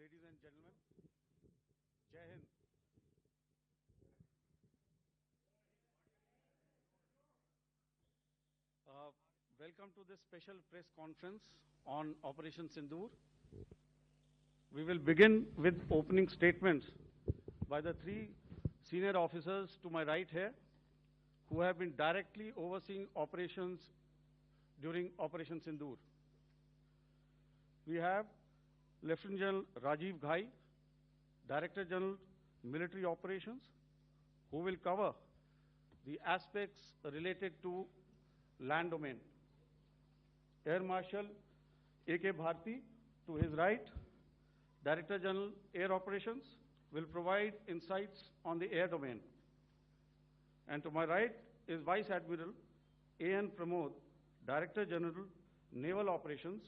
ladies and gentlemen, Jai Hind. Uh, Welcome to this special press conference on Operation Sindoor. We will begin with opening statements by the three senior officers to my right here, who have been directly overseeing operations during Operation Sindoor. We have Lieutenant General Rajiv Ghai, Director General Military Operations, who will cover the aspects related to land domain. Air Marshal A.K. Bharti, to his right, Director General Air Operations, will provide insights on the air domain. And to my right is Vice Admiral A.N. Pramod, Director General Naval Operations,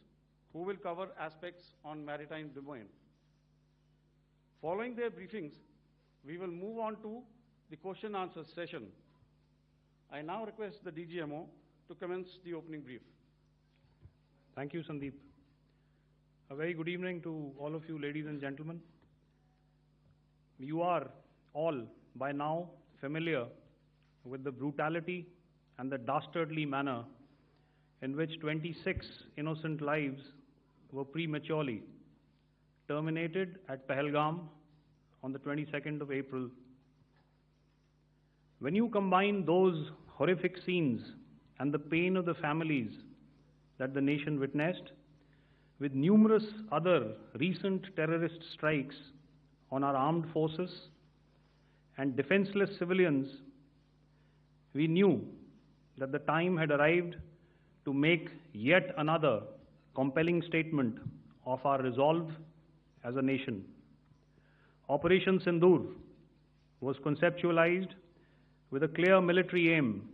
who will cover aspects on maritime domain. Following their briefings, we will move on to the question answer session. I now request the DGMO to commence the opening brief. Thank you, Sandeep. A very good evening to all of you, ladies and gentlemen. You are all by now familiar with the brutality and the dastardly manner in which 26 innocent lives were prematurely terminated at Pahalgam on the 22nd of April. When you combine those horrific scenes and the pain of the families that the nation witnessed with numerous other recent terrorist strikes on our armed forces and defenseless civilians, we knew that the time had arrived to make yet another compelling statement of our resolve as a nation. Operation Sindoor was conceptualized with a clear military aim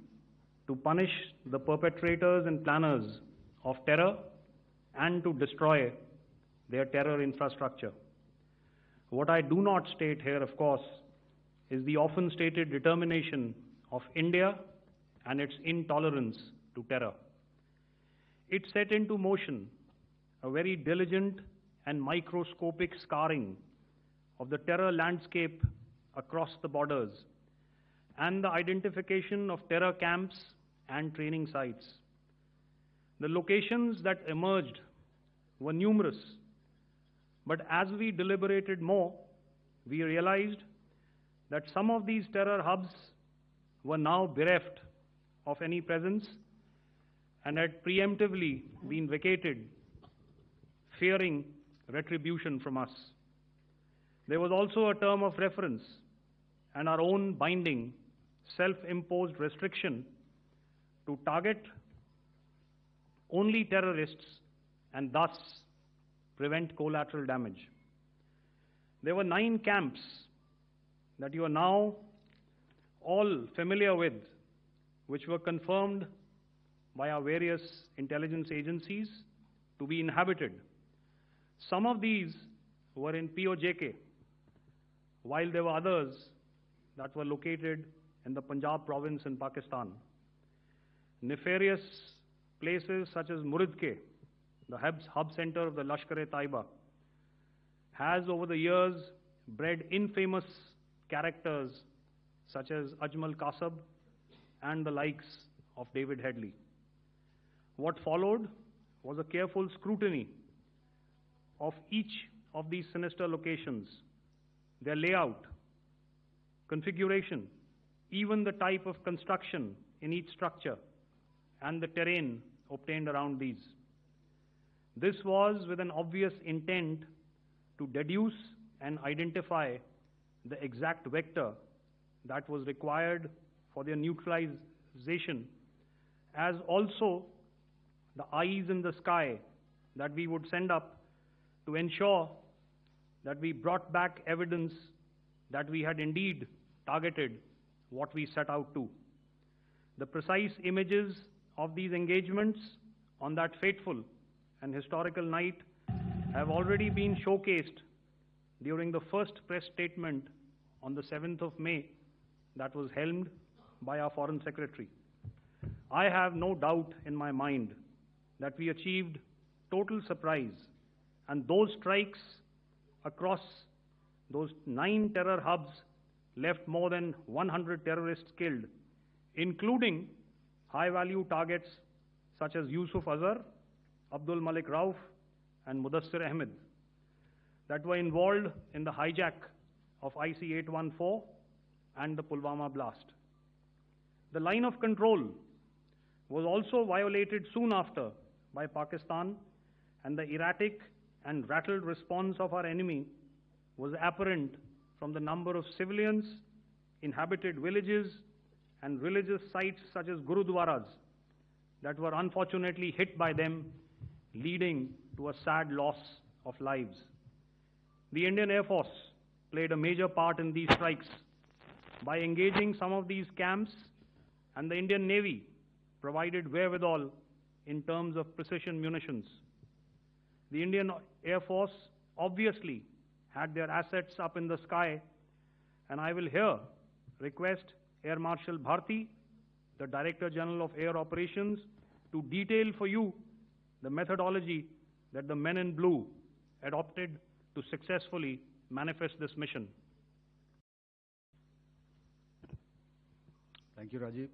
to punish the perpetrators and planners of terror and to destroy their terror infrastructure. What I do not state here, of course, is the often stated determination of India and its intolerance to terror. It set into motion a very diligent and microscopic scarring of the terror landscape across the borders and the identification of terror camps and training sites. The locations that emerged were numerous, but as we deliberated more, we realized that some of these terror hubs were now bereft of any presence and had preemptively been vacated, fearing retribution from us. There was also a term of reference and our own binding, self-imposed restriction to target only terrorists and thus prevent collateral damage. There were 9 camps that you are now all familiar with, which were confirmed by our various intelligence agencies to be inhabited. Some of these were in POJK, while there were others that were located in the Punjab province in Pakistan. Nefarious places such as Muridke, the hub center of the Lashkar-e-Taiba, has over the years bred infamous characters such as Ajmal Kasab and the likes of David Headley. What followed was a careful scrutiny of each of these sinister locations, their layout, configuration, even the type of construction in each structure, and the terrain obtained around these. This was with an obvious intent to deduce and identify the exact vector that was required for their neutralization, as also the eyes in the sky that we would send up to ensure that we brought back evidence that we had indeed targeted what we set out to. The precise images of these engagements on that fateful and historical night have already been showcased during the first press statement on the 7th of May that was helmed by our Foreign Secretary. I have no doubt in my mind that we achieved total surprise, and those strikes across those 9 terror hubs left more than 100 terrorists killed, including high-value targets such as Yusuf Azhar, Abdul Malik Rauf, and Mudassir Ahmed that were involved in the hijack of IC-814 and the Pulwama blast. The line of control was also violated soon after by Pakistan, and the erratic and rattled response of our enemy was apparent from the number of civilians, inhabited villages, and religious sites such as Gurudwaras that were unfortunately hit by them, leading to a sad loss of lives. The Indian Air Force played a major part in these strikes by engaging some of these camps, and the Indian Navy provided wherewithal in terms of precision munitions. The Indian Air Force obviously had their assets up in the sky, and I will here request Air Marshal Bharti, the Director General of Air Operations, to detail for you the methodology that the men in blue adopted to successfully manifest this mission. Thank you, Rajiv.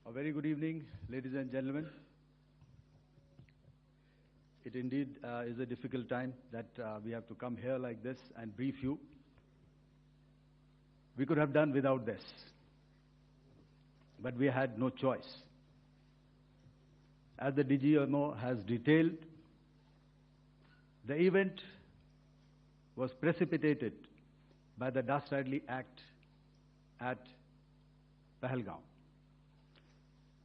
A very good evening, ladies and gentlemen. It indeed is a difficult time that we have to come here like this and brief you. We could have done without this, but we had no choice. As the DGMO has detailed, the event was precipitated by the dastardly act at Pahalgaon.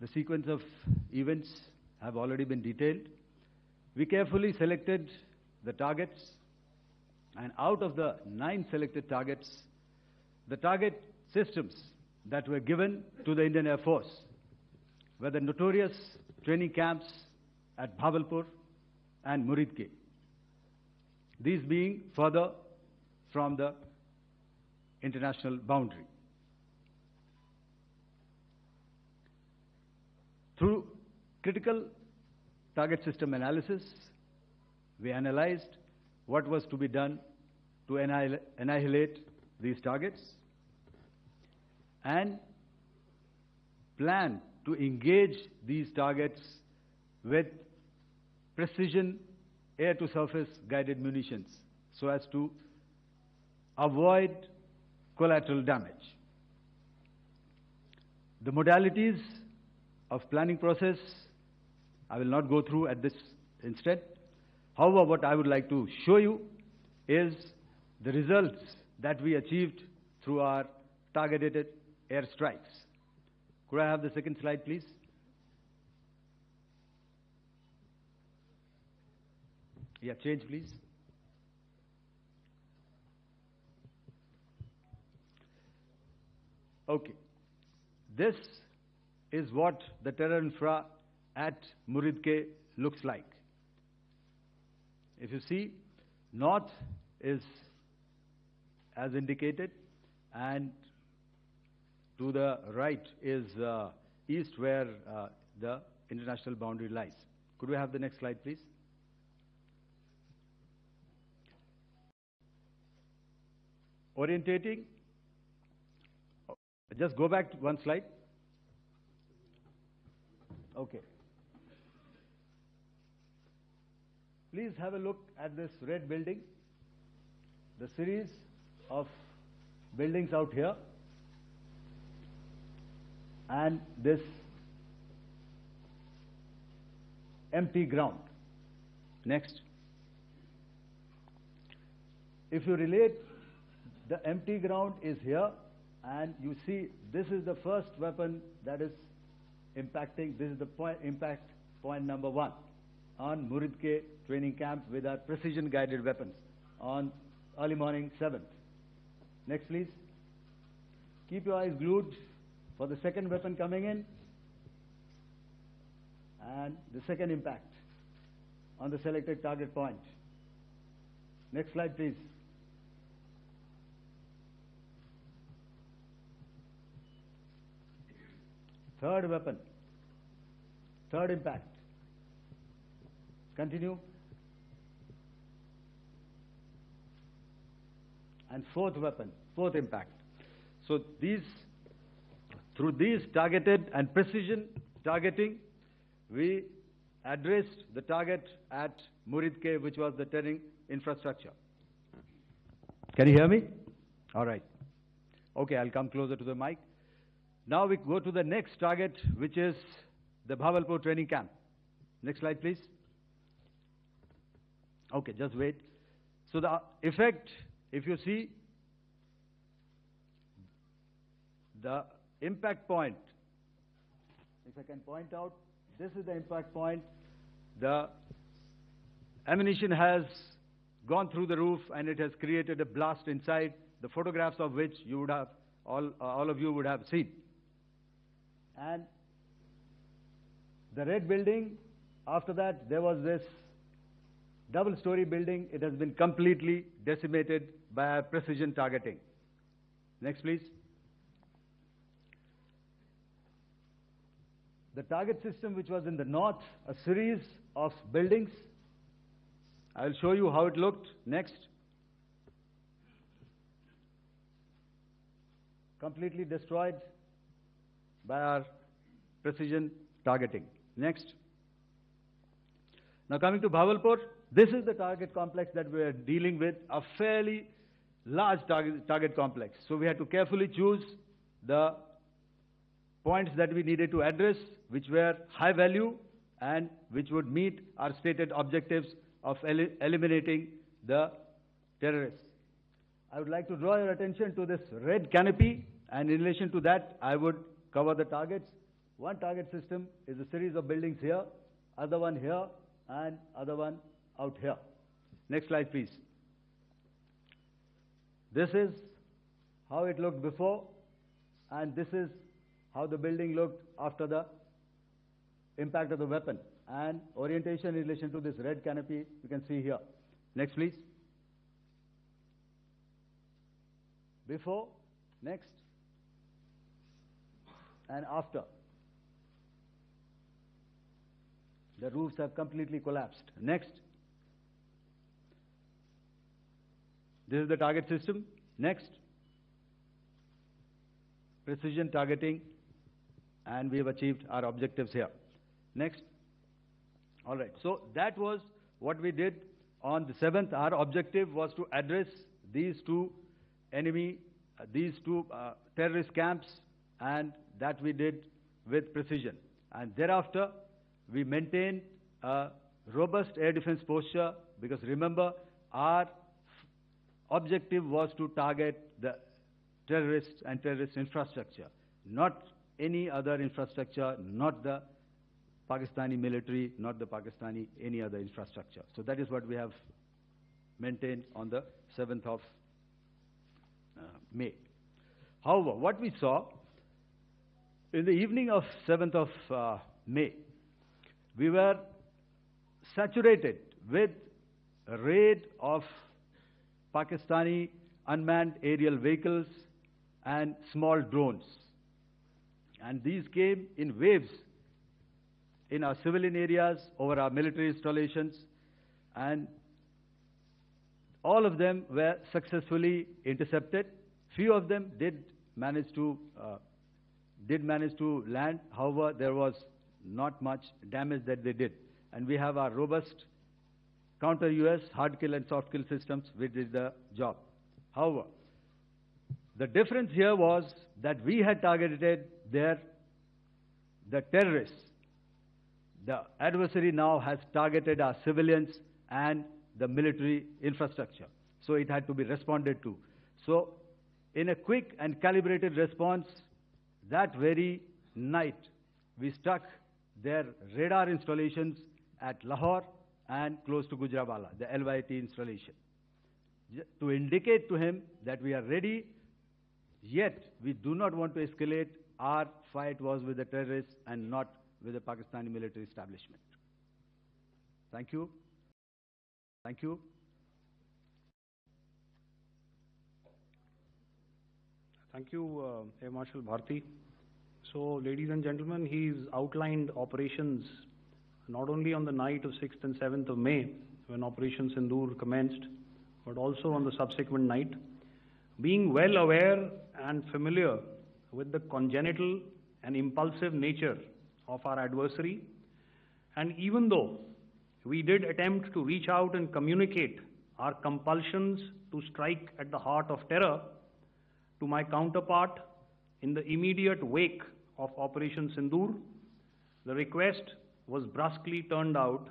The sequence of events have already been detailed. We carefully selected the targets, and out of the 9 selected targets, the target systems that were given to the Indian Air Force were the notorious training camps at Bhavalpur and Muridke, these being further from the international boundary. Through critical target system analysis, we analyzed what was to be done to annihilate these targets and plan to engage these targets with precision air-to-surface guided munitions so as to avoid collateral damage. The modalities of planning process I will not go through at this instant. However, what I would like to show you is the results that we achieved through our targeted airstrikes. Could I have the second slide, please? Yeah, change, please. Okay. This is what the terror infra at Muridke looks like. If you see, north is as indicated, and to the right is east, where the international boundary lies. Could we have the next slide, please? Orientating. Just go back one slide. Okay. Please have a look at this red building, the series of buildings out here, and this empty ground. Next. If you relate, the empty ground is here, and you see this is the first weapon that is impacting. This is the impact point number 1 on Muridke training camp with our precision guided weapons on early morning 7th. Next, please. Keep your eyes glued for the second weapon coming in and the second impact on the selected target point. Next slide, please. Third weapon, third impact. Continue. and fourth weapon, fourth impact. So through these targeted and precision targeting, we addressed the target at Muridke, which was the turning infrastructure. Can you hear me? All right. Okay, I'll come closer to the mic. Now we go to the next target, which is the Bhavalpur training camp. Next slide, please. Okay, just wait. So the effect, if you see, the impact point, if I can point out, this is the impact point. The ammunition has gone through the roof and it has created a blast inside, the photographs of which you would have, all of you would have seen. And the red building, after that, there was this double-story building. It has been completely decimated by precision targeting. Next, please. The target system, which was in the north, a series of buildings. I'll show you how it looked. Next. Completely destroyed by our precision targeting. Next. Now coming to Bhavalpur, this is the target complex that we are dealing with, a fairly large target complex. So we had to carefully choose the points that we needed to address, which were high value and which would meet our stated objectives of eliminating the terrorists. I would like to draw your attention to this red canopy, and in relation to that, I would cover the targets. One target system is a series of buildings here, other one here, and other one out here. Next slide, please. This is how it looked before, and this is how the building looked after the impact of the weapon. And orientation in relation to this red canopy, you can see here. Next, please. Before, next, and after. The roofs have completely collapsed. Next. This is the target system. Next. Precision targeting, and we have achieved our objectives here. Next. All right. So that was what we did on the 7th. Our objective was to address these two terrorist camps, and that we did with precision. And thereafter, we maintained a robust air defense posture, because remember, our objective was to target the terrorists and terrorist infrastructure, not any other infrastructure, not the Pakistani military, not the Pakistani any other infrastructure. So that is what we have maintained on the 7th of May. However, what we saw in the evening of 7th of May, we were saturated with a raid of Pakistani unmanned aerial vehicles and small drones. And these came in waves in our civilian areas, over our military installations, and all of them were successfully intercepted. Few of them did manage to land. However, there was not much damage that they did. And we have our robust counter-US hard kill and soft kill systems which did the job. However, the difference here was that we had targeted the terrorists. The adversary now has targeted our civilians and the military infrastructure. So it had to be responded to. So in a quick and calibrated response, that very night, we struck their radar installations at Lahore and close to Gujranwala, the LYT installation, to indicate to him that we are ready, yet we do not want to escalate. Our fight was with the terrorists and not with the Pakistani military establishment. Thank you. Thank you. Thank you, Air Marshal Bharti. So, ladies and gentlemen, he's outlined operations not only on the night of 6th and 7th of May, when Operation Sindoor commenced, but also on the subsequent night. Being well aware and familiar with the congenital and impulsive nature of our adversary, and even though we did attempt to reach out and communicate our compulsions to strike at the heart of terror to my counterpart in the immediate wake of Operation Sindoor, the request was brusquely turned down,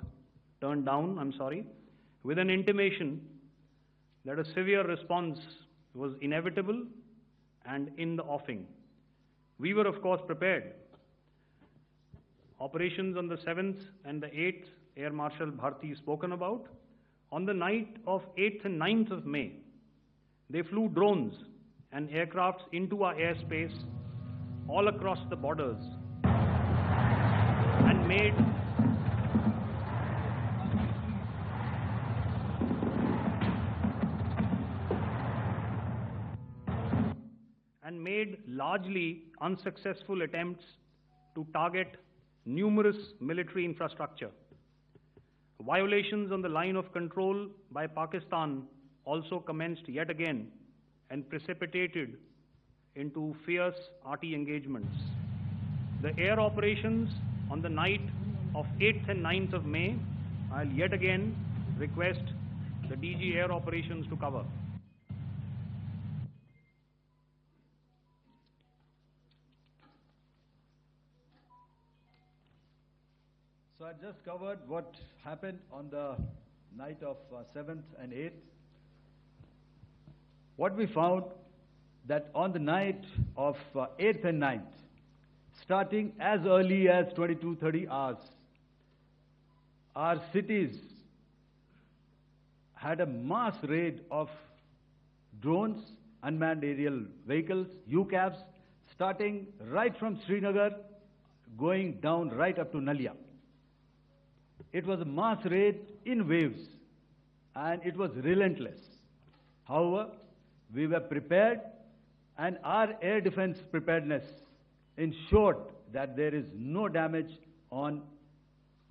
with an intimation that a severe response was inevitable and in the offing. We were, of course, prepared. Operations on the 7th and the 8th, Air Marshal Bharti spoken about. On the night of 8th and 9th of May, they flew drones and aircrafts into our airspace all across the borders and made largely unsuccessful attempts to target numerous military infrastructure. Violations on the line of control by Pakistan also commenced yet again and precipitated into fierce arty engagements. The air operations on the night of 8th and 9th of May, I'll yet again request the DG Air Operations to cover. So I just covered what happened on the night of 7th and 8th. What we found that on the night of 8th and 9th, starting as early as 22:30 hours, our cities had a mass raid of drones, unmanned aerial vehicles, UCAVs, starting right from Srinagar, going down right up to Nalia. It was a mass raid in waves, and it was relentless. However, we were prepared, and our air defense preparedness ensured that there is no damage on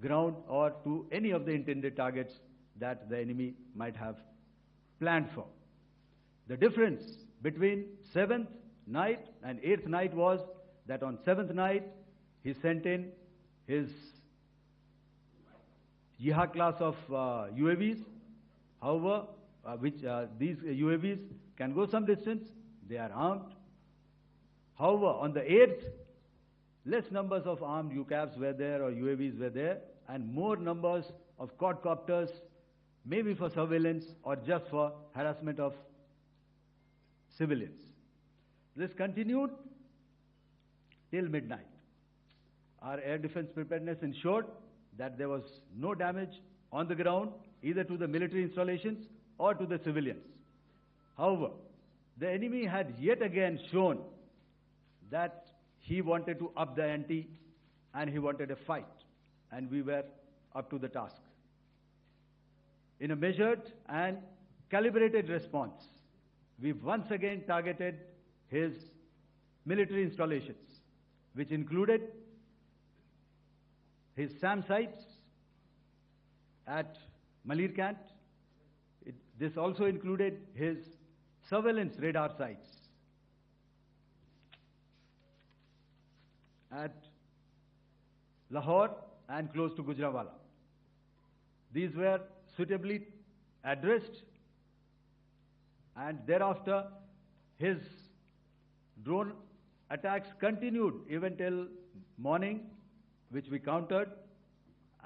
ground or to any of the intended targets that the enemy might have planned for. The difference between 7th night and 8th night was that on 7th night, he sent in his Jihad class of UAVs, however, these UAVs can go some distance, they are armed. However, on the 8th, less numbers of armed UCAVs were there or UAVs were there, and more numbers of quadcopters, maybe for surveillance or just for harassment of civilians. This continued till midnight. Our air defense preparedness ensured that there was no damage on the ground, either to the military installations or to the civilians. However, the enemy had yet again shown that he wanted to up the ante and he wanted a fight, and we were up to the task. In a measured and calibrated response, we once again targeted his military installations, which included his SAM sites at Malirkant. This also included his surveillance radar sites at Lahore and close to Gujranwala. These were suitably addressed, and thereafter his drone attacks continued even till morning, which we countered,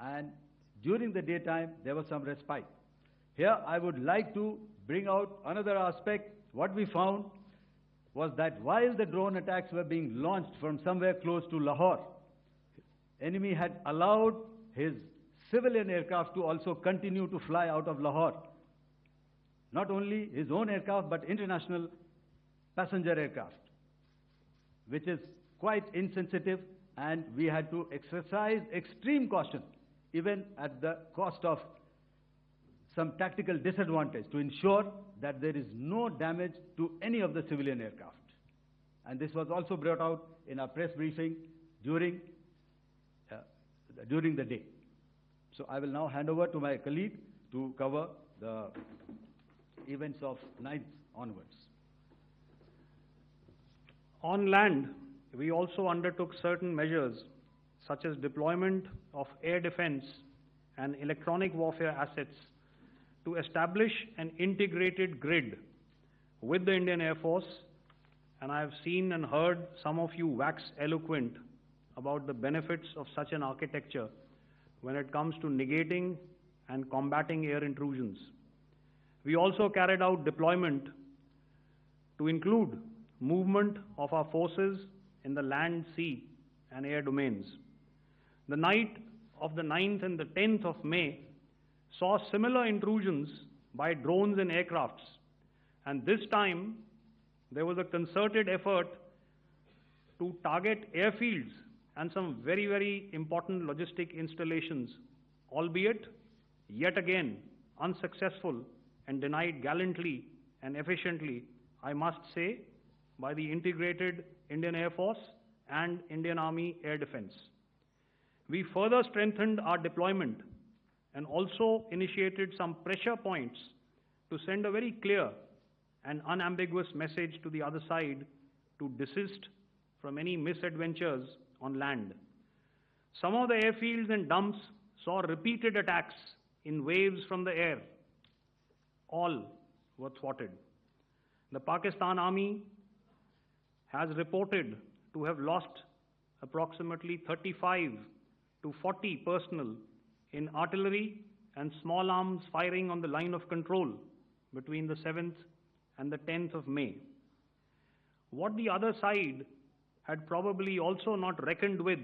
and during the daytime there was some respite. Here I would like to bring out another aspect. What we found was that while the drone attacks were being launched from somewhere close to Lahore, enemy had allowed his civilian aircraft to also continue to fly out of Lahore. Not only his own aircraft, but international passenger aircraft, which is quite insensitive, and we had to exercise extreme caution, even at the cost of some tactical disadvantage, to ensure that there is no damage to any of the civilian aircraft. And this was also brought out in our press briefing during the day. So I will now hand over to my colleague to cover the events of 9th onwards. On land, we also undertook certain measures such as deployment of air defense and electronic warfare assets to establish an integrated grid with the Indian Air Force, and I have seen and heard some of you wax eloquent about the benefits of such an architecture when it comes to negating and combating air intrusions. We also carried out deployment to include movement of our forces in the land, sea, and air domains. The night of the 9th and the 10th of May saw similar intrusions by drones and aircrafts, and this time there was a concerted effort to target airfields and some very, very important logistic installations, albeit yet again unsuccessful and denied gallantly and efficiently, I must say, by the integrated Indian Air Force and Indian Army Air Defense. We further strengthened our deployment and also initiated some pressure points to send a very clear and unambiguous message to the other side to desist from any misadventures on land. Some of the airfields and dumps saw repeated attacks in waves from the air. All were thwarted. The Pakistan Army has reported to have lost approximately 35 to 40 personnel in artillery and small arms firing on the line of control between the 7th and the 10th of May. What the other side had probably also not reckoned with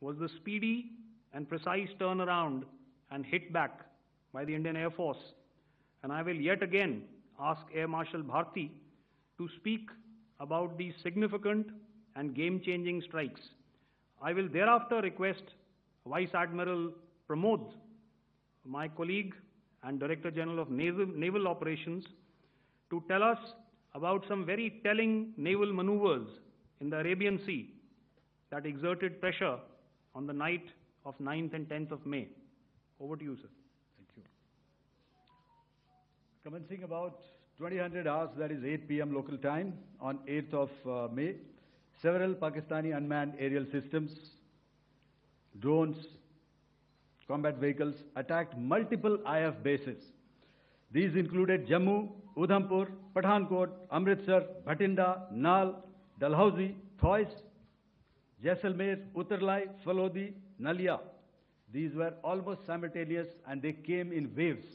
was the speedy and precise turnaround and hit back by the Indian Air Force. And I will yet again ask Air Marshal Bharti to speak about these significant and game-changing strikes. I will thereafter request Vice Admiral Pramod, my colleague and Director General of Naval Operations, to tell us about some very telling naval maneuvers in the Arabian Sea that exerted pressure on the night of 9th and 10th of May. Over to you, sir. Thank you. Commencing about 2000 hours, that is 8 p.m. local time, on 8th of May, several Pakistani unmanned aerial systems, drones, combat vehicles attacked multiple IF bases. These included Jammu, Udhampur, Pathankot, Amritsar, Bhatinda, Nal, Dalhousie, Thois, Jaisalmer, Uttarlai, Falodi, Nalia. These were almost simultaneous and they came in waves.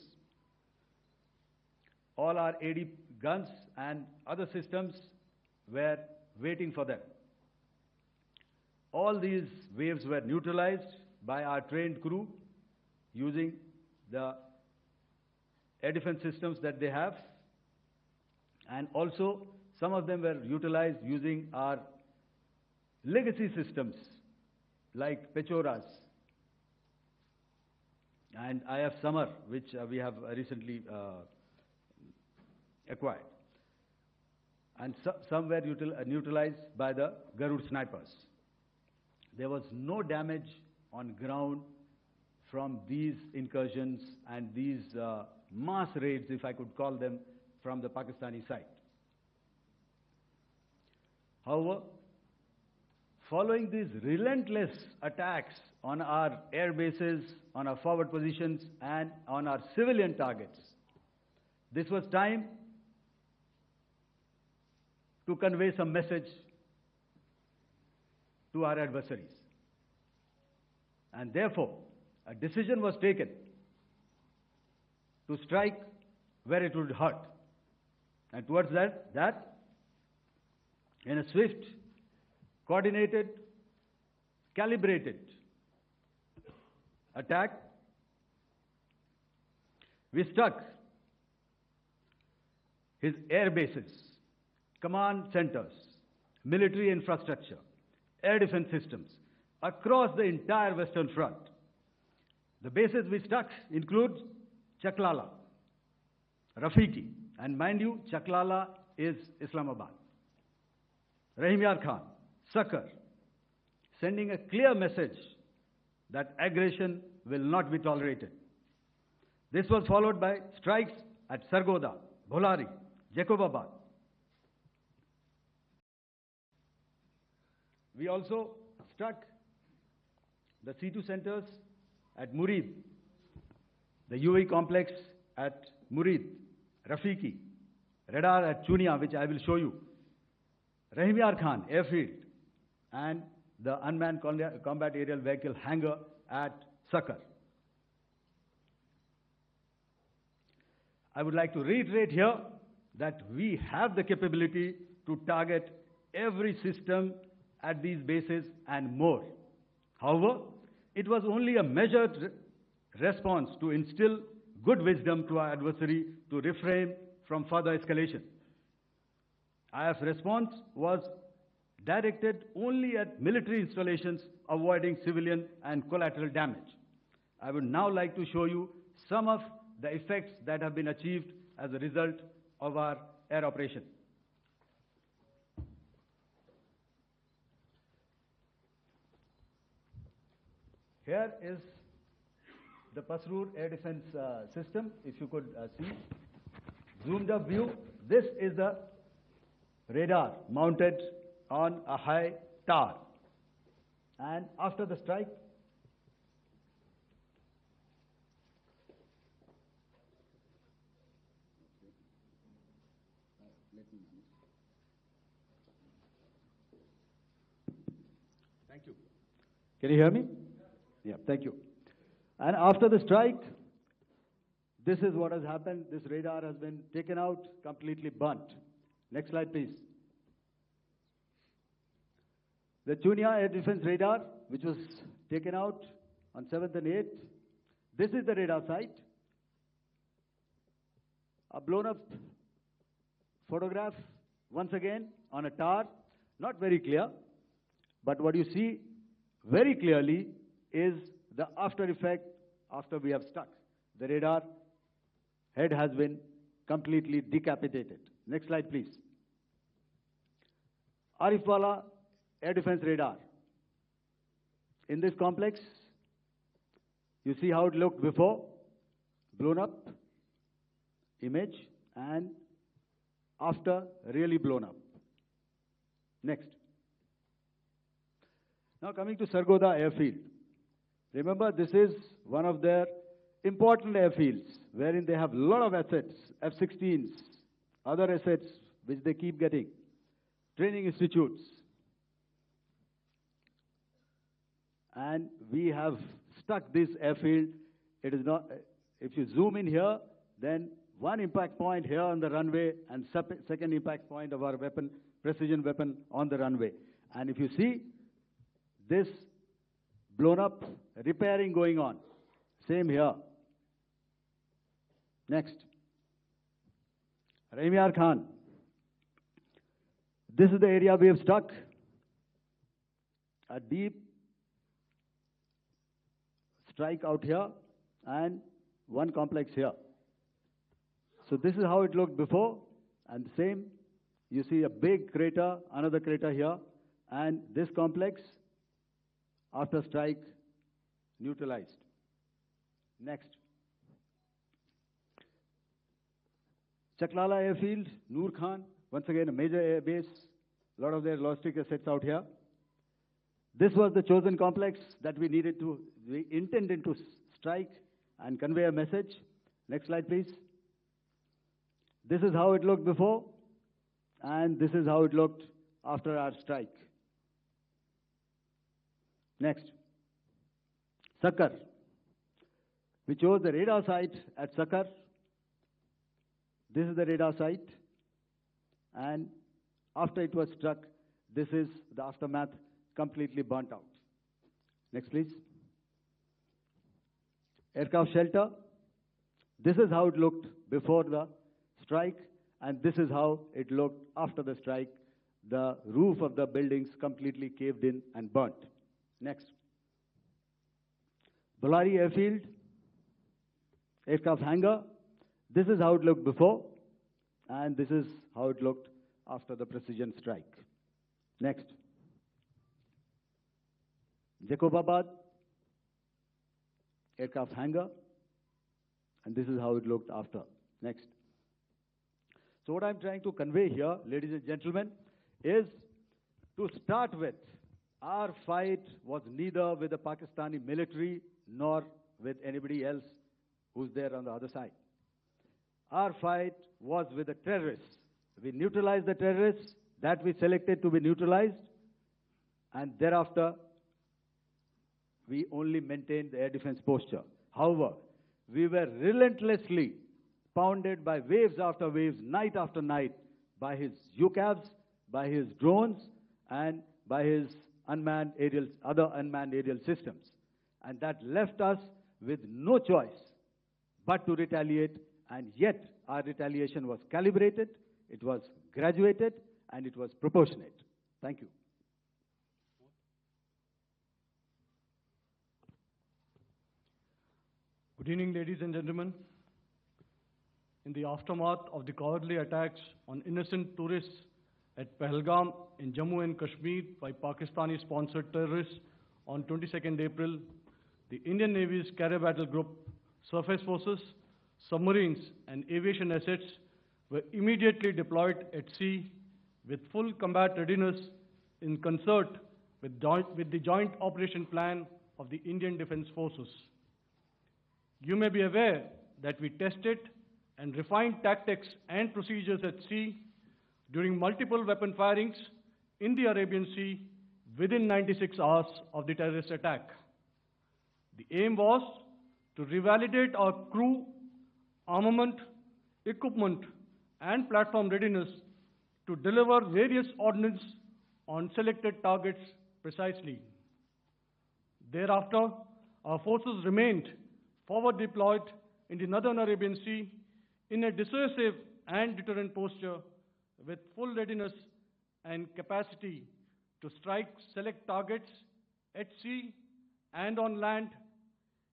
All our AD guns and other systems were waiting for them. All these waves were neutralized by our trained crew using the air defense systems that they have, and also some of them were utilized using our legacy systems like Pechoras and IF Summer, which we have recently acquired. And some were neutralized by the Garud snipers. There was no damage on ground from these incursions and these mass raids, if I could call them, from the Pakistani side. However, following these relentless attacks on our air bases, on our forward positions, and on our civilian targets, this was time to convey some message to our adversaries. And therefore, a decision was taken to strike where it would hurt. And towards that, in a swift, coordinated, calibrated attack, we struck his air bases, command centers, military infrastructure, air defense systems across the entire Western Front. The bases we struck include Chaklala, Rafiki, and mind you, Chaklala is Islamabad, Rahim Yar Khan, Sakar, sending a clear message that aggression will not be tolerated. This was followed by strikes at Sargoda, Bholari, Jacobabad, We also struck the C2 centers at Murid, the UAE complex at Murid, Rafiki, radar at Chunia, which I will show you, Rahim Yar Khan airfield, and the unmanned combat aerial vehicle hangar at Sakar. I would like to reiterate here that we have the capability to target every system at these bases and more. However, it was only a measured response to instill good wisdom to our adversary to refrain from further escalation. IF's response was directed only at military installations, avoiding civilian and collateral damage. I would now like to show you some of the effects that have been achieved as a result of our air operation. Here is the Pasrur air defense system, if you could see. Zoomed up view, this is the radar mounted on a high tower. And after the strike, thank you. Can you hear me? Yeah, thank you. And after the strike, this is what has happened. This radar has been taken out, completely burnt. Next slide, please. The Chunia air defense radar, which was taken out on 7th and 8th. This is the radar site. A blown up photograph, once again, on a tower. Not very clear, but what you see very clearly is the after effect after we have struck. The radar head has been completely decapitated. Next slide, please. Arifwala air defense radar. In this complex, you see how it looked before, blown up image, and after really blown up. Next. Now coming to Sargodha airfield. Remember, this is one of their important airfields wherein they have a lot of assets, F-16s, other assets which they keep getting, training institutes. And we have stuck this airfield. It is not, if you zoom in here, then one impact point here on the runway and second impact point of our weapon, precision weapon on the runway. And if you see this blown up, repairing going on. Same here. Next. Rahim Yar Khan. This is the area we have struck. A deep strike out here and one complex here. So this is how it looked before, and same. You see a big crater, another crater here, and this complex, after strike, neutralized. Next. Chaklala airfield, Noor Khan, once again a major air base, a lot of their logistic assets out here. This was the chosen complex that we intended to strike and convey a message. Next slide, please. This is how it looked before, and this is how it looked after our strike. Next. Sakar. We chose the radar site at Sakar. This is the radar site, and after it was struck, this is the aftermath, completely burnt out. Next, please. Aircraft shelter. This is how it looked before the strike, and this is how it looked after the strike. The roof of the buildings completely caved in and burnt. Next. Bolari airfield, aircraft hangar. This is how it looked before, and this is how it looked after the precision strike. Next. Jacobabad, aircraft hangar, and this is how it looked after. Next. So what I'm trying to convey here, ladies and gentlemen, is to start with, Our fight was neither with the Pakistani military nor with anybody else who's there on the other side. Our fight was with the terrorists. We neutralized the terrorists that we selected to be neutralized, and thereafter we only maintained the air defense posture. However, we were relentlessly pounded by waves after waves, night after night, by his UCAVs, by his drones, and by his other unmanned aerial systems. And that left us with no choice but to retaliate, and yet our retaliation was calibrated, it was graduated, and it was proportionate. Thank you. Good evening, ladies and gentlemen. In the aftermath of the cowardly attacks on innocent tourists at Pahalgam in Jammu and Kashmir by Pakistani-sponsored terrorists on 22nd April, the Indian Navy's Carrier Battle Group, surface forces, submarines, and aviation assets were immediately deployed at sea with full combat readiness in concert with the Joint Operation Plan of the Indian Defence Forces. You may be aware that we tested and refined tactics and procedures at sea during multiple weapon firings in the Arabian Sea within 96 hours of the terrorist attack. The aim was to revalidate our crew, armament, equipment, and platform readiness to deliver various ordnance on selected targets precisely. Thereafter, our forces remained forward deployed in the Northern Arabian Sea in a dissuasive and deterrent posture with full readiness and capacity to strike select targets at sea and on land,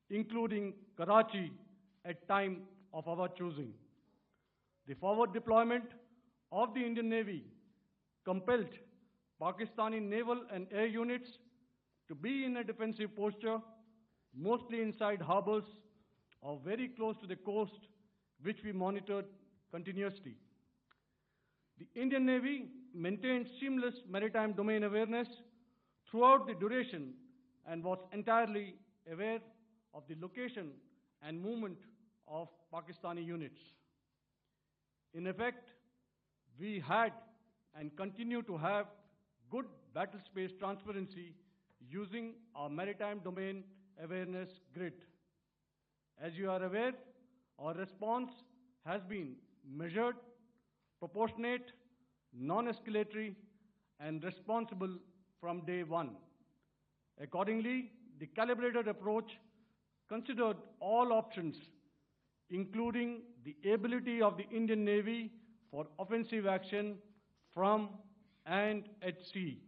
including Karachi at time of our choosing. The forward deployment of the Indian Navy compelled Pakistani naval and air units to be in a defensive posture, mostly inside harbors or very close to the coast, which we monitored continuously. The Indian Navy maintained seamless maritime domain awareness throughout the duration and was entirely aware of the location and movement of Pakistani units. In effect, we had and continue to have good battle space transparency using our maritime domain awareness grid. As you are aware, our response has been measured, proportionate, non-escalatory, and responsible from day one. Accordingly, the calibrated approach considered all options, including the ability of the Indian Navy for offensive action from and at sea.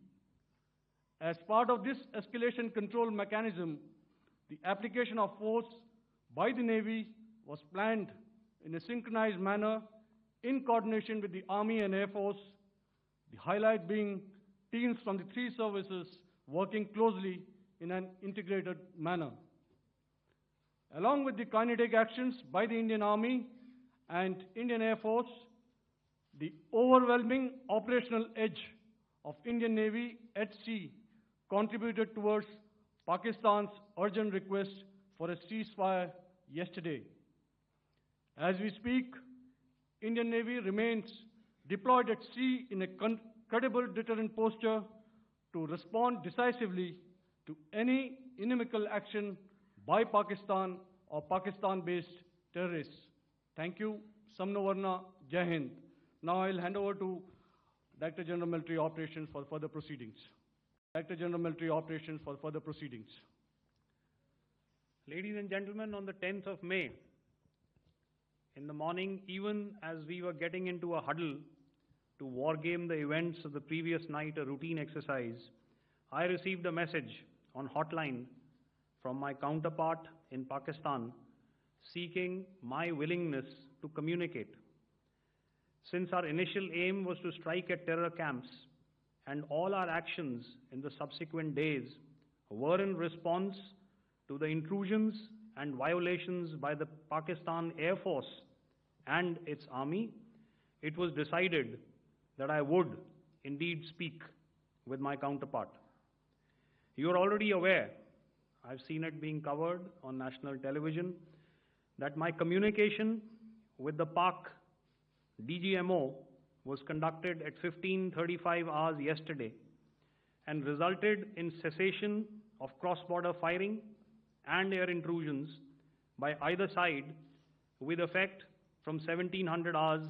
As part of this escalation control mechanism, the application of force by the Navy was planned in a synchronized manner in coordination with the Army and Air Force, the highlight being teams from the three services working closely in an integrated manner. Along with the kinetic actions by the Indian Army and Indian Air Force, the overwhelming operational edge of Indian Navy at sea contributed towards Pakistan's urgent request for a ceasefire yesterday. As we speak, Indian Navy remains deployed at sea in a credible deterrent posture to respond decisively to any inimical action by Pakistan or Pakistan-based terrorists. Thank you. Samno Varna, Jai Hind. Now I'll hand over to Director General Military Operations for further proceedings. Director General Military Operations for further proceedings. Ladies and gentlemen, on the 10th of May, in the morning, even as we were getting into a huddle to wargame the events of the previous night, a routine exercise, I received a message on hotline from my counterpart in Pakistan seeking my willingness to communicate. Since our initial aim was to strike at terror camps, and all our actions in the subsequent days were in response to the intrusions and violations by the Pakistan Air Force and its army, it was decided that I would indeed speak with my counterpart. You are already aware, I've seen it being covered on national television, that my communication with the Pak DGMO was conducted at 15:35 hours yesterday and resulted in cessation of cross-border firing and air intrusions by either side with effect from 1700 hours,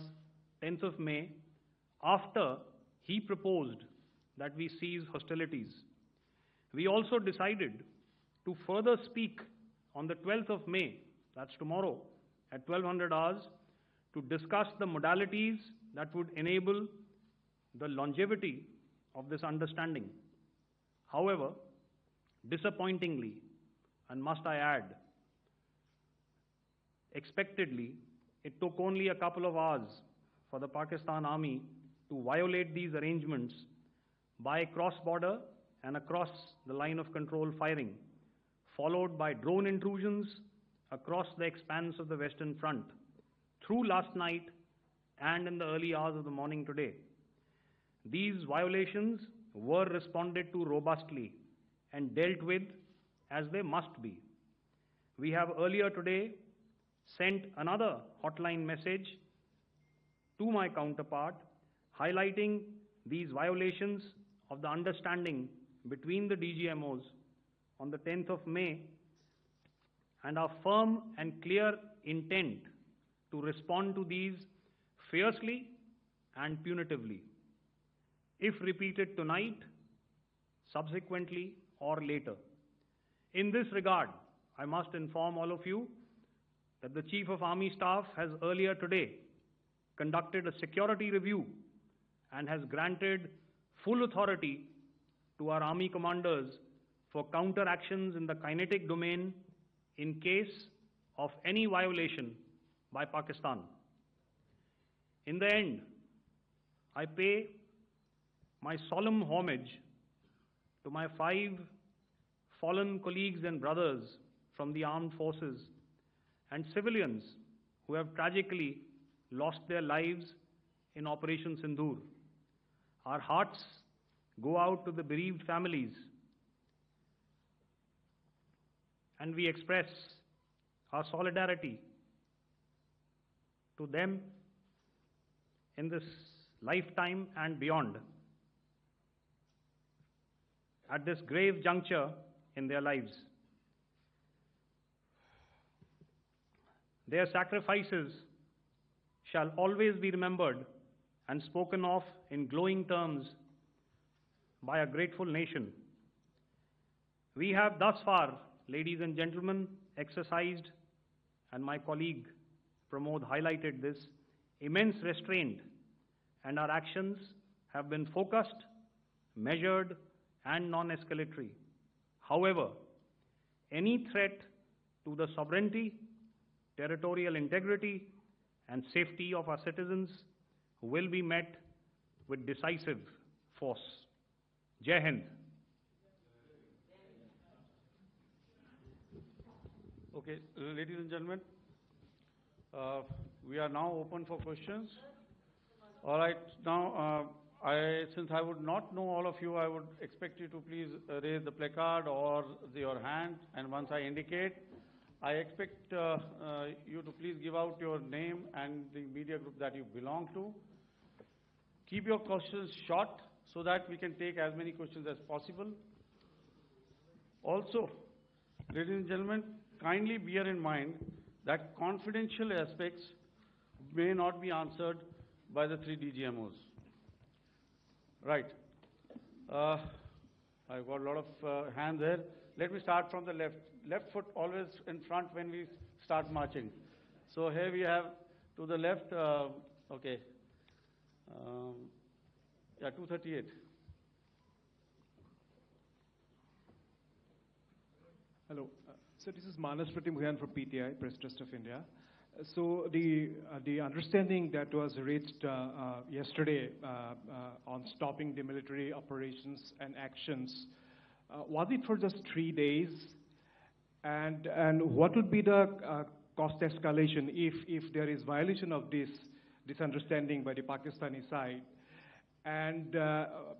10th of May, after he proposed that we cease hostilities. We also decided to further speak on the 12th of May, that's tomorrow, at 1200 hours, to discuss the modalities that would enable the longevity of this understanding. However, disappointingly, and must I add, expectedly, it took only a couple of hours for the Pakistan Army to violate these arrangements by cross-border and across the line of control firing, followed by drone intrusions across the expanse of the Western Front through last night and in the early hours of the morning today. These violations were responded to robustly and dealt with as they must be. We have earlier today sent another hotline message to my counterpart highlighting these violations of the understanding between the DGMOs on the 10th of May and our firm and clear intent to respond to these fiercely and punitively, if repeated tonight, subsequently, or later. In this regard, I must inform all of you that the Chief of Army Staff has earlier today conducted a security review and has granted full authority to our Army commanders for counter-actions in the kinetic domain in case of any violation by Pakistan. In the end, I pay my solemn homage to my 5 fallen colleagues and brothers from the armed forces and civilians who have tragically lost their lives in Operation Sindoor. Our hearts go out to the bereaved families, and we express our solidarity to them in this lifetime and beyond, at this grave juncture in their lives. Their sacrifices shall always be remembered and spoken of in glowing terms by a grateful nation. We have thus far, ladies and gentlemen, exercised, and my colleague Pramod highlighted this, immense restraint, and our actions have been focused, measured, and non-escalatory. However, any threat to the sovereignty, territorial integrity, and safety of our citizens will be met with decisive force. Jai Hind. Okay, ladies and gentlemen, we are now open for questions. All right, now, since I would not know all of you, I would expect you to please raise the placard or your hand, and once I indicate, I expect you to please give out your name and the media group that you belong to. Keep your questions short so that we can take as many questions as possible. Also, ladies and gentlemen, kindly bear in mind that confidential aspects may not be answered by the 3 DGMOs. Right. I've got a lot of hands there. Let me start from the left. Left foot always in front when we start marching. So here we have to the left, okay. Yeah, 238. Hello. So this is Manas Pratimugyan from PTI, Press Trust of India. So the understanding that was reached yesterday on stopping the military operations and actions, was it for just 3 days? And what would be the cost escalation if there is violation of this understanding by the Pakistani side? And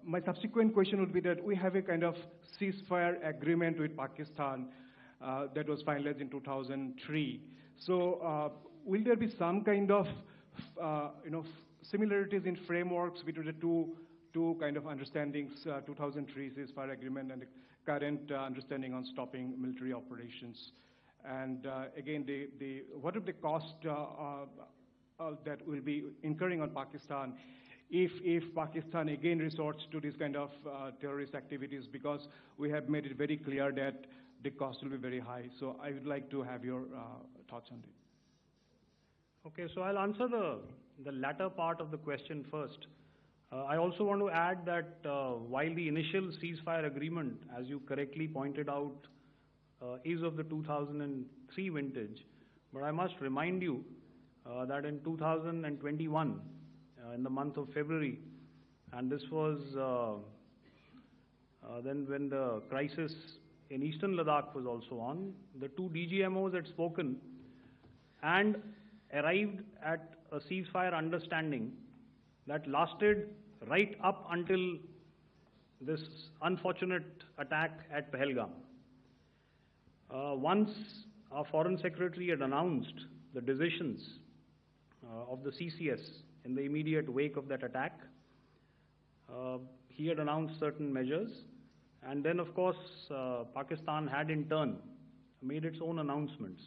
my subsequent question would be that we have a kind of ceasefire agreement with Pakistan that was finalized in 2003. So will there be some kind of similarities in frameworks between the two kind of understandings, 2003 ceasefire agreement and the current understanding on stopping military operations? And again, what are the costs that will be incurring on Pakistan if Pakistan again resorts to this kind of terrorist activities, because we have made it very clear that the cost will be very high. So I would like to have your thoughts on it. Okay, so I'll answer the latter part of the question first. I also want to add that while the initial ceasefire agreement, as you correctly pointed out, is of the 2003 vintage, but I must remind you that in 2021, in the month of February, and this was then when the crisis in eastern Ladakh was also on, the two DGMOs had spoken and arrived at a ceasefire understanding that lasted right up until this unfortunate attack at Pahalgam. Once our Foreign Secretary had announced the decisions of the CCS in the immediate wake of that attack, he had announced certain measures, and then of course Pakistan had in turn made its own announcements.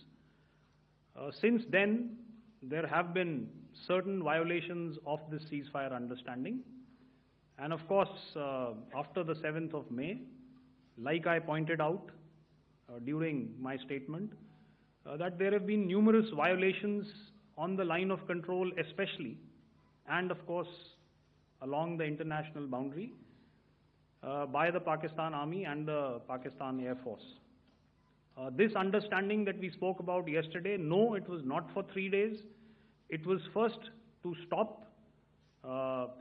Since then, there have been certain violations of this ceasefire understanding, and of course after the 7th of May, like I pointed out during my statement, that there have been numerous violations on the line of control especially, and of course along the international boundary by the Pakistan Army and the Pakistan Air Force. This understanding that we spoke about yesterday, no, it was not for 3 days. It was first to stop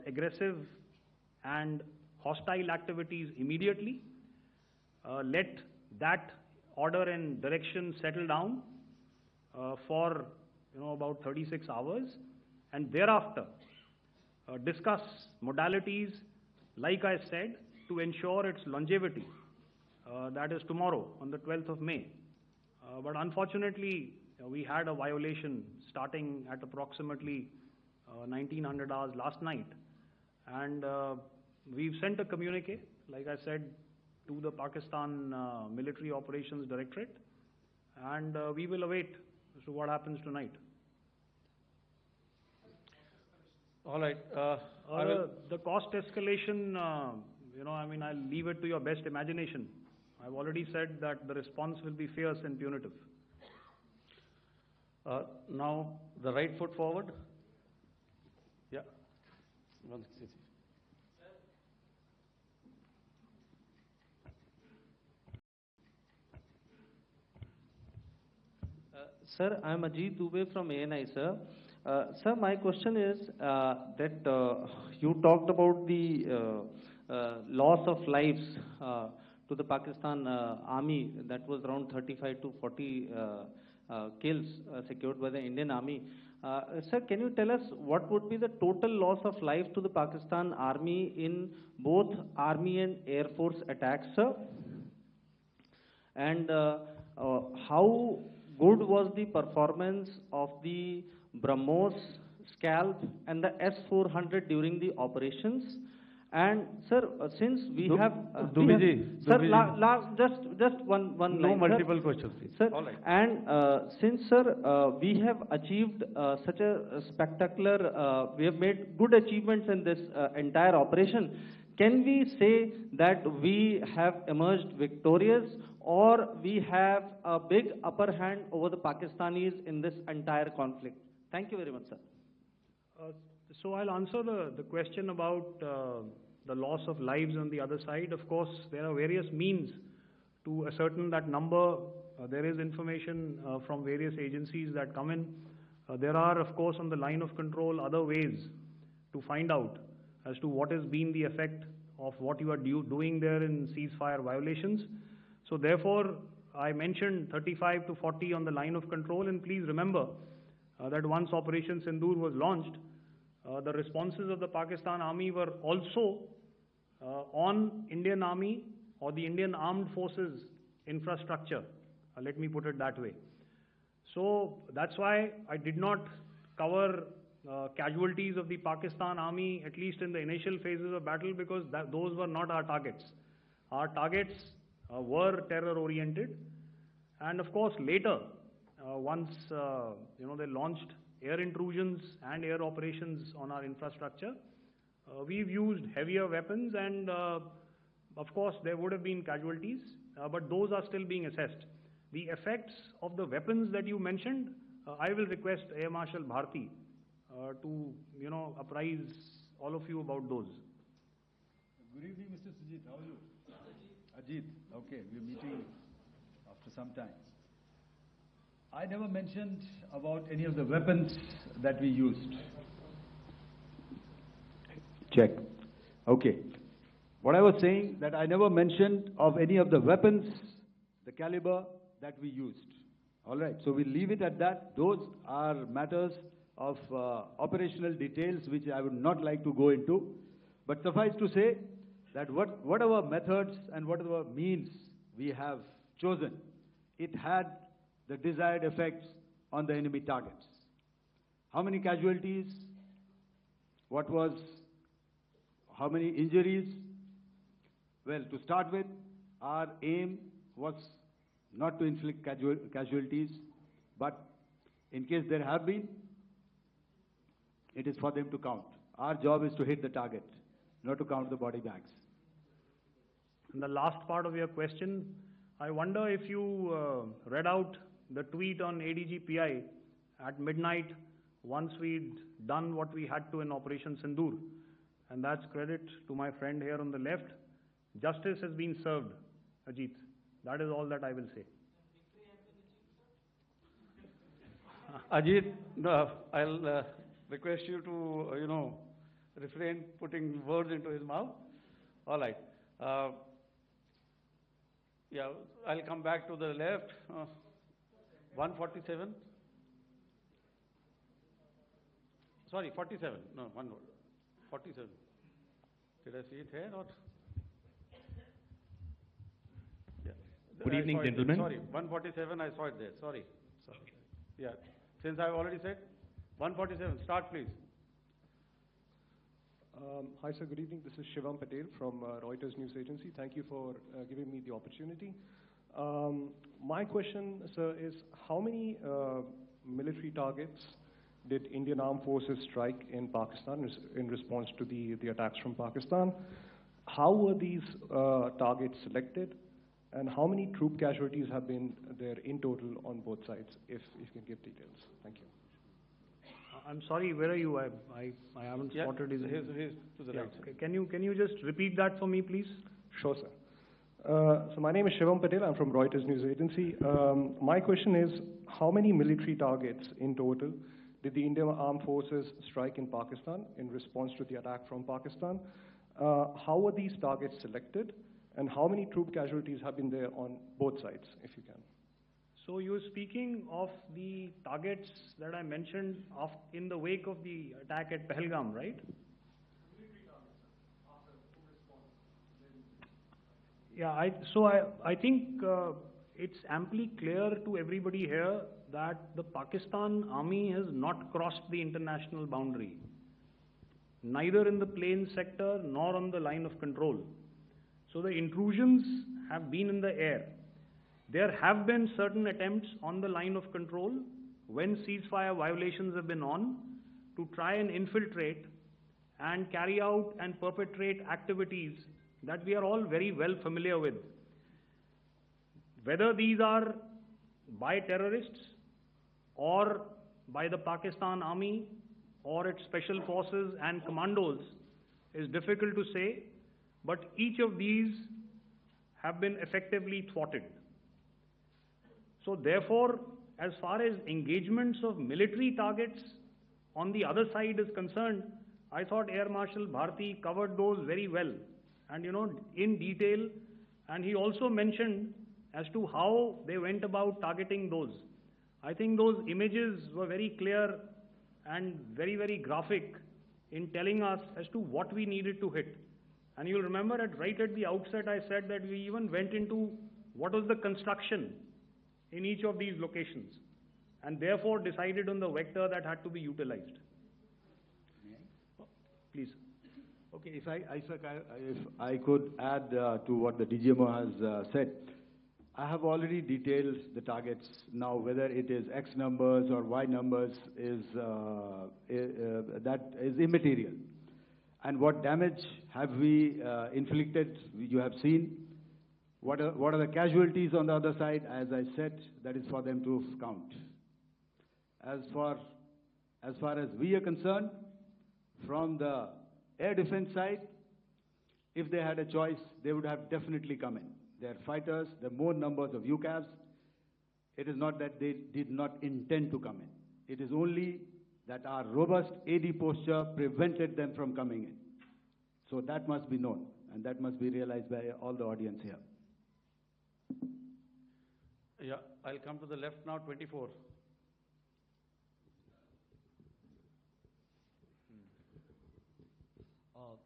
aggressive and hostile activities immediately, let that order and direction settle down for about 36 hours, and thereafter discuss modalities, like I said, to ensure its longevity. That is tomorrow, on the 12th of May. But unfortunately, we had a violation starting at approximately 1900 hours last night. And we've sent a communique, like I said, to the Pakistan Military Operations Directorate, and we will await as to what happens tonight. All right. The cost escalation, I'll leave it to your best imagination. I've already said that the response will be fierce and punitive. Now, the right foot forward. Yeah. 160. Sir, I am Ajit Dubey from ANI, sir. Sir, my question is that you talked about the loss of lives to the Pakistan Army, that was around 35 to 40 kills secured by the Indian Army. Sir, can you tell us what would be the total loss of life to the Pakistan Army in both Army and Air Force attacks, sir? And how good was the performance of the BrahMos, Scalp and the S-400 during the operations? And sir, since we have sir, just one no line, multiple sir. questions, please. Sir, All right. and since sir, we have achieved such a spectacular, we have made good achievements in this entire operation. Can we say that we have emerged victorious, or we have a big upper hand over the Pakistanis in this entire conflict? Thank you very much, sir. So I'll answer the question about the loss of lives on the other side. Of course, there are various means to ascertain that number. There is information from various agencies that come in. There are, of course, on the line of control, other ways to find out as to what has been the effect of what you are doing there in ceasefire violations. So therefore, I mentioned 35 to 40 on the line of control, and please remember that once Operation Sindoor was launched, the responses of the Pakistan Army were also on Indian Army or the Indian Armed Forces infrastructure. Let me put it that way. So that's why I did not cover casualties of the Pakistan Army, at least in the initial phases of battle, because those were not our targets. Our targets were terror-oriented, and of course later, once they launched air intrusions and air operations on our infrastructure, we've used heavier weapons, and of course there would have been casualties, but those are still being assessed. The effects of the weapons that you mentioned, I will request Air Marshal Bharti to apprise all of you about those. Good evening, Mr. Sujit. How are you? Ajit. Okay, we're meeting after some time. I never mentioned about any of the weapons that we used. Check. Okay. What I was saying, that I never mentioned of any of the weapons, the caliber that we used. All right, so we'll leave it at that. Those are matters of operational details which I would not like to go into. But suffice to say that whatever methods and whatever means we have chosen, it had the desired effects on the enemy targets. How many casualties? How many injuries? Well, to start with, our aim was not to inflict casualties, but in case there have been, it is for them to count. Our job is to hit the target, not to count the body bags. And the last part of your question, I wonder if you read out the tweet on ADG-PI at midnight once we'd done what we had to in Operation Sindoor. And that's credit to my friend here on the left. Justice has been served, Ajit. That is all that I will say. Ajit, I'll request you to, refrain putting words into his mouth. All right. Yeah, I'll come back to the left. 147. Sorry, 47. No, one word. 47. Did I see it here or? Yeah. Good evening, gentlemen. Sorry, 147, I saw it there. Sorry. Yeah. Since I've already said, 147, start please. Hi, sir. Good evening. This is Shivam Patel from Reuters News Agency. Thank you for giving me the opportunity. My question, sir, is how many military targets did Indian Armed Forces strike in Pakistan in response to the attacks from Pakistan? How were these targets selected? And how many troop casualties have been there in total on both sides, if you can give details? Thank you. I'm sorry, where are you? I haven't spotted his. He's to the right. Okay. Can you just repeat that for me, please? Sure, sir. So my name is Shivam Patel. I'm from Reuters News Agency. My question is, how many military targets in total did the Indian Armed Forces strike in Pakistan in response to the attack from Pakistan? How were these targets selected? And how many troop casualties have been there on both sides, if you can? So you're speaking of the targets that I mentioned in the wake of the attack at Pahalgam, right? Yeah, I think it's amply clear to everybody here that the Pakistan Army has not crossed the international boundary, neither in the plain sector nor on the line of control. So the intrusions have been in the air. There have been certain attempts on the line of control when ceasefire violations have been on to try and infiltrate and carry out and perpetrate activities that we are all very well familiar with. Whether these are by terrorists or by the Pakistan Army or its special forces and commandos is difficult to say, but each of these have been effectively thwarted. So therefore, as far as engagements of military targets on the other side is concerned, I thought Air Marshal Bharti covered those very well and in detail, and he also mentioned as to how they went about targeting those. I think those images were very clear and very, very graphic in telling us as to what we needed to hit. And you'll remember right at the outset I said that we even went into what was the construction in each of these locations, and therefore decided on the vector that had to be utilized. Please. Okay, if I could add to what the DGMO has said. I have already detailed the targets. Now, whether it is X numbers or Y numbers is that is immaterial. And what damage have we inflicted? You have seen. What are the casualties on the other side? As I said, that is for them to count. As far as we are concerned, from the air defense side, if they had a choice, they would have definitely come in. They are fighters, there are more numbers of UCAVs. It is not that they did not intend to come in. It is only that our robust AD posture prevented them from coming in. So that must be known, and that must be realized by all the audience here. Yeah, I'll come to the left now, 24.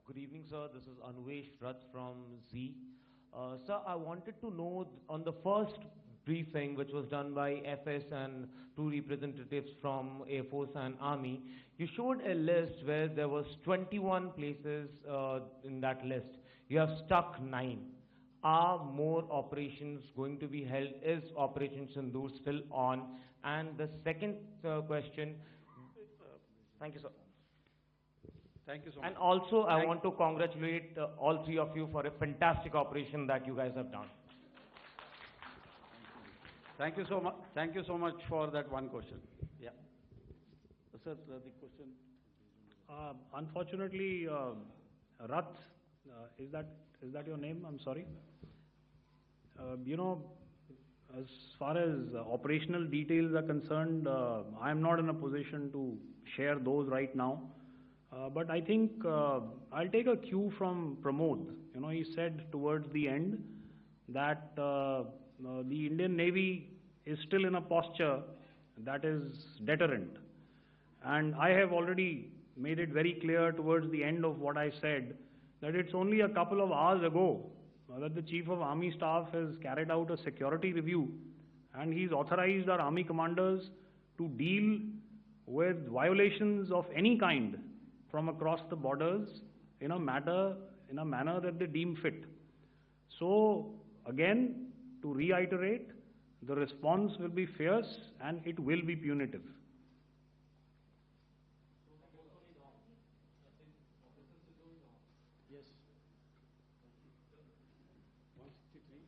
Good evening, sir. This is Anvesh Rath from Z. Sir, I wanted to know on the first briefing, which was done by FS and two representatives from Air Force and Army, you showed a list where there was 21 places in that list. You have stuck 9. Are more operations going to be held? Is Operation Sindoor still on? And the second question, thank you, sir. Thank you so much. And also, I want to congratulate all three of you for a fantastic operation that you guys have done. Thank you so much. Thank you so much for that one question. Yeah. Sir, the question. Unfortunately, Rath, is that your name? I'm sorry. You know, as far as operational details are concerned, I am not in a position to share those right now. But I think I'll take a cue from Pramod. You know, he said towards the end that the Indian Navy is still in a posture that is deterrent. And I have already made it very clear towards the end of what I said that it's only a couple of hours ago that the Chief of Army Staff has carried out a security review, and he's authorized our Army commanders to deal with violations of any kind from across the borders in a manner that they deem fit. So again, to reiterate, the response will be fierce and it will be punitive. Yes. 163.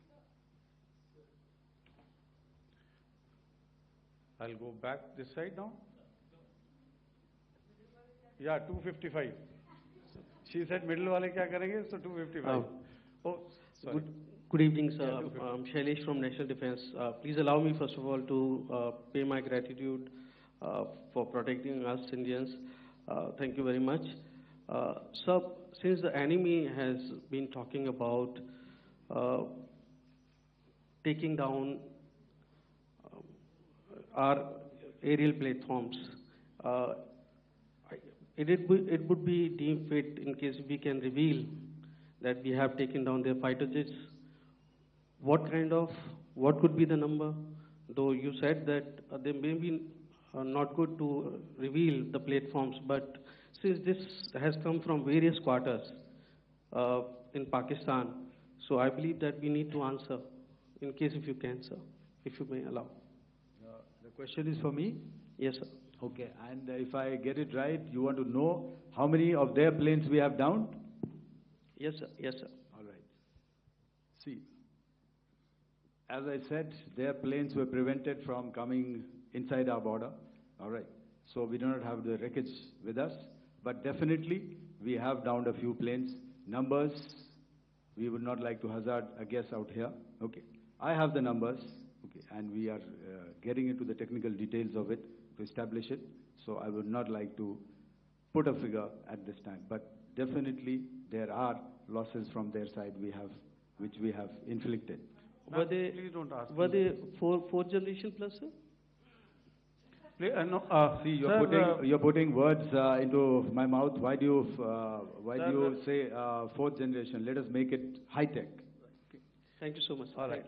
I'll go back this side now. Yeah, 255. She said middle wale kya karenge, so 255. Oh, sorry. Good evening, sir. Yeah, I'm Shailesh from National Defense. Please allow me, first of all, to pay my gratitude for protecting us Indians. Thank you very much. Sir, since the enemy has been talking about taking down our aerial platforms, it would be deemed fit in case we can reveal that we have taken down their fighter jets. What could be the number? Though you said that they may be not good to reveal the platforms, but since this has come from various quarters in Pakistan, so I believe that we need to answer, in case if you can, sir, if you may allow. The question is for me? Yes, sir. Okay, and if I get it right, you want to know how many of their planes we have downed? Yes, sir. Yes, sir. All right. See, as I said, their planes were prevented from coming inside our border. All right. So we do not have the wreckage with us, but definitely we have downed a few planes. Numbers, we would not like to hazard a guess out here. Okay. I have the numbers, okay, and we are getting into the technical details of it to establish it. So I would not like to put a figure at this time, but definitely there are losses from their side which we have inflicted. Were they, please don't ask were they four generation plus, sir? See, Sir, you're putting words into my mouth. Why do you Sir, say fourth generation? Let us make it high tech. Thank you so much. All right.